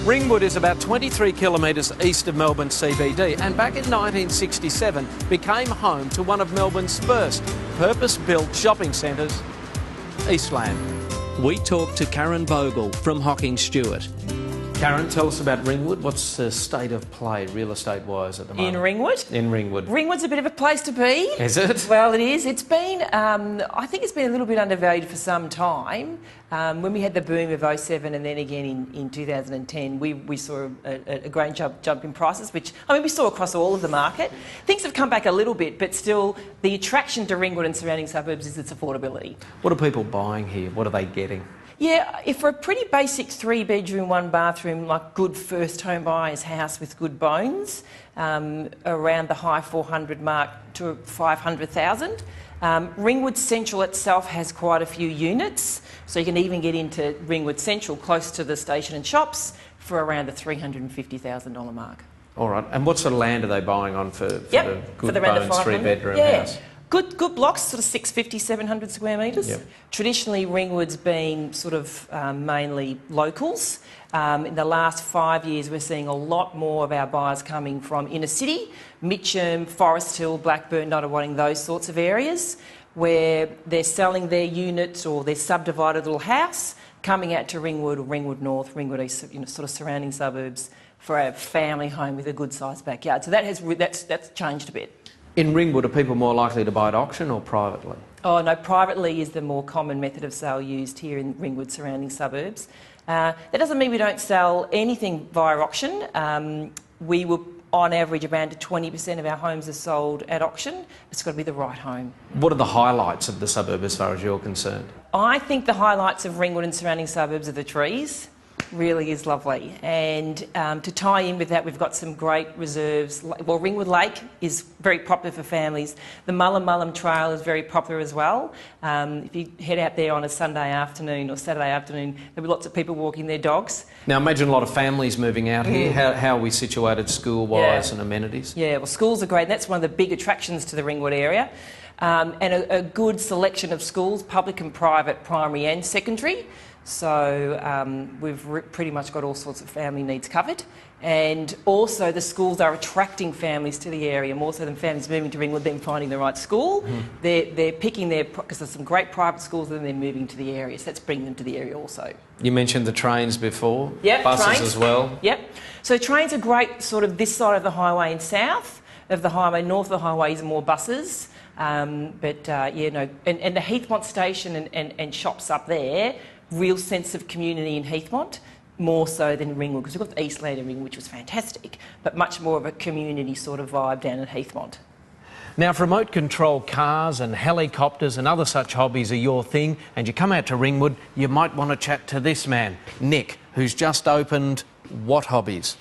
Ringwood is about 23 kilometres east of Melbourne CBD and back in 1967 became home to one of Melbourne's first purpose-built shopping centres, Eastland. We talked to Karen Bogle from Hocking Stewart. Karen, tell us about Ringwood. What's the state of play, real estate-wise, at the moment? In Ringwood? In Ringwood. Ringwood's a bit of a place to be. Is it? Well, it is. It's been, I think it's been a little bit undervalued for some time. When we had the boom of 07 and then again in 2010, we saw a great jump in prices, which, I mean, we saw across all of the market. Things have come back a little bit, but still, the attraction to Ringwood and surrounding suburbs is its affordability. What are people buying here? What are they getting? Yeah, if for a pretty basic 3-bedroom, 1-bathroom, like good first home buyer's house with good bones, around the high 400 mark to 500,000. Ringwood Central itself has quite a few units, so you can even get into Ringwood Central close to the station and shops for around the $350,000 mark. All right, and what sort of land are they buying on for the good bones 3-bedroom house? Good blocks, sort of 650, 700 square metres. Yep. Traditionally, Ringwood's been sort of mainly locals. In the last 5 years, we're seeing a lot more of our buyers coming from inner city, Mitcham, Forest Hill, Blackburn, Nunawading, those sorts of areas, where they're selling their units or their subdivided little house, coming out to Ringwood or Ringwood North, Ringwood East, sort of surrounding suburbs for a family home with a good-sized backyard. So that's changed a bit. In Ringwood, are people more likely to buy at auction or privately? Oh no, privately is the more common method of sale used here in Ringwood surrounding suburbs. That doesn't mean we don't sell anything via auction. We will, on average, around 20% of our homes are sold at auction. It's got to be the right home. What are the highlights of the suburb as far as you're concerned? I think the highlights of Ringwood and surrounding suburbs are the trees. Really is lovely, and to tie in with that, we've got some great reserves. Well, Ringwood Lake is very popular for families. The Mullum Trail is very popular as well. If you head out there on a Sunday afternoon or Saturday afternoon, there'll be lots of people walking their dogs. Now, imagine a lot of families moving out here. How are we situated school-wise and amenities? Yeah, well, schools are great, and that's one of the big attractions to the Ringwood area. And a good selection of schools, public and private, primary and secondary. So we've pretty much got all sorts of family needs covered, and also the schools are attracting families to the area more so than families moving to Ringwood then finding the right school. They're picking because there's some great private schools and then they're moving to the area, so that's bringing them to the area also. You mentioned the trains before, yep, buses trains as well. Yep, so trains are great sort of this side of the highway and south of the highway. North of the highway is more buses, and the Heathmont station and shops up there. Real sense of community in Heathmont, more so than Ringwood, because we've got the Eastland in Ringwood, which was fantastic, but much more of a community sort of vibe down in Heathmont. Now, if remote control cars and helicopters and other such hobbies are your thing, and you come out to Ringwood, you might want to chat to this man, Nick, who's just opened What Hobbies?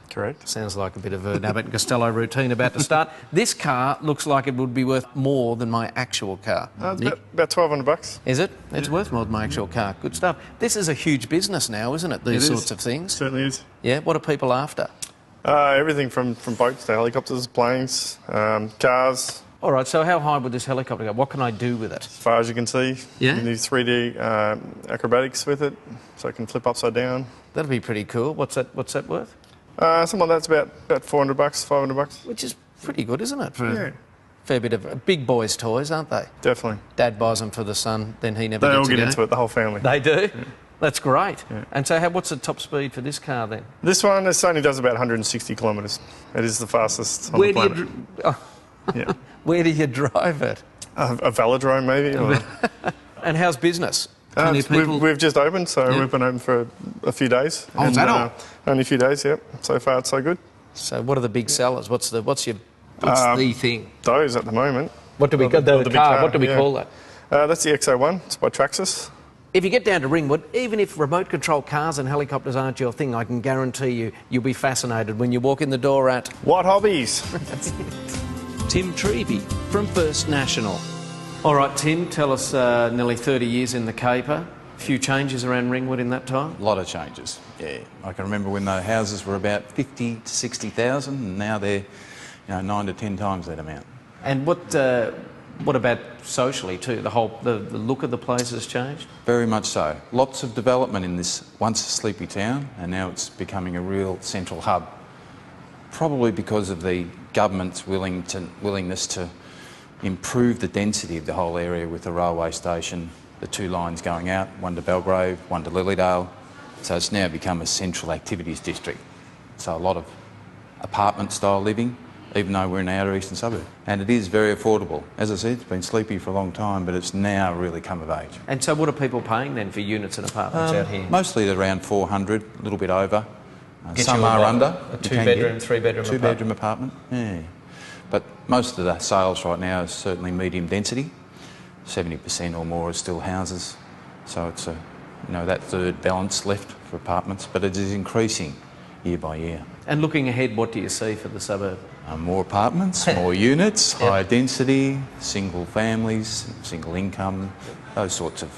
Correct. Sounds like a bit of an Abbott and Costello routine about to start. This car looks like it would be worth more than my actual car. It's about $1,200. Is it? It's worth more than my actual car. Good stuff. This is a huge business now, isn't it? These sorts of things. It certainly is. Yeah. What are people after? Everything from boats to helicopters, planes, cars. All right. So how high would this helicopter go? What can I do with it? As far as you can see. Yeah. You can do 3D acrobatics with it, so it can flip upside down. That'd be pretty cool. What's that worth? Something like that's about $400, $500. Which is pretty good, isn't it? For a fair bit of big boys' toys, aren't they? Definitely. Dad buys them for the son, then he never gets to go. They all get into it, the whole family. They do? Yeah. That's great. Yeah. And so what's the top speed for this car then? This one, this only does about 160 kilometres. It is the fastest on the planet. Yeah. Where do you drive it? A velodrome, maybe. Or... And how's business? We've just opened, so we've been open for a few days. Oh, is that all? Only a few days, yep. So far, it's so good. So what are the big sellers? What's the thing? Those at the moment. What do we call the car? What do we call that? That's the X01. It's by Traxxas. If you get down to Ringwood, even if remote control cars and helicopters aren't your thing, I can guarantee you'll be fascinated when you walk in the door at What Hobbies? Tim Treby from First National. All right, Tim, tell us, nearly 30 years in the caper. A few changes around Ringwood in that time? A lot of changes, yeah. I can remember when the houses were about 50 to 60,000 and now they're 9 to 10 times that amount. And What about socially too? The look of the place has changed? Very much so. Lots of development in this once sleepy town, and now it's becoming a real central hub. Probably because of the government's willingness to improve the density of the whole area with the railway station, the 2 lines going out, one to Belgrave, one to Lilydale. So it's now become a central activities district. So a lot of apartment style living, even though we're in our eastern suburb. And it is very affordable. As I said, it's been sleepy for a long time, but it's now really come of age. And so what are people paying then for units and apartments out here? Mostly at around 400, a little bit over. Get Some you are under. A 2-bedroom, 3-bedroom apartment? 2-bedroom apartment, yeah. But most of the sales right now is certainly medium density. 70% or more are still houses. So it's that third balance left for apartments, but it is increasing year by year. And looking ahead, what do you see for the suburb? More apartments, more units, higher density, single families, single income, those sorts of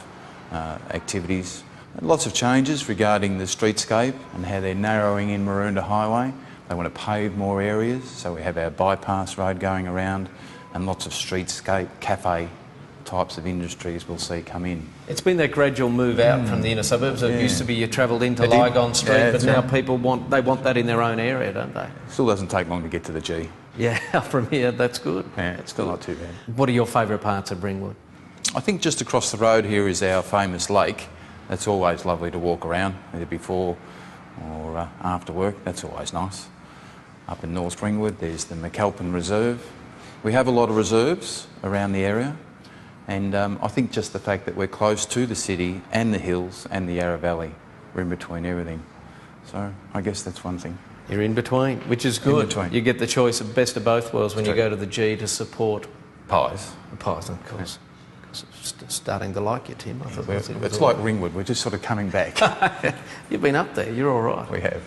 activities. And lots of changes regarding the streetscape and how they're narrowing in Maroondah Highway. They want to pave more areas, so we have our bypass road going around, and lots of streetscape, cafe types of industries we'll see come in. It's been that gradual move out from the inner suburbs. It used to be you travelled into Lygon Street, but now people want that in their own area, don't they? Still doesn't take long to get to the G. Yeah, from here, that's good. Yeah, it's still not too bad. What are your favourite parts of Ringwood? I think just across the road here is our famous lake. That's always lovely to walk around, either before or after work. That's always nice. Up in North Ringwood, there's the McAlpin Reserve. We have a lot of reserves around the area, and I think just the fact that we're close to the city and the hills and the Yarra Valley, we're in between everything. So I guess that's one thing. You're in between, which is good. In between. You get the choice of best of both worlds when you go to the G to support Pies. the pies, of course. Starting to like you, Tim. I thought It's like Ringwood, we're just sort of coming back. You've been up there, you're all right. We have.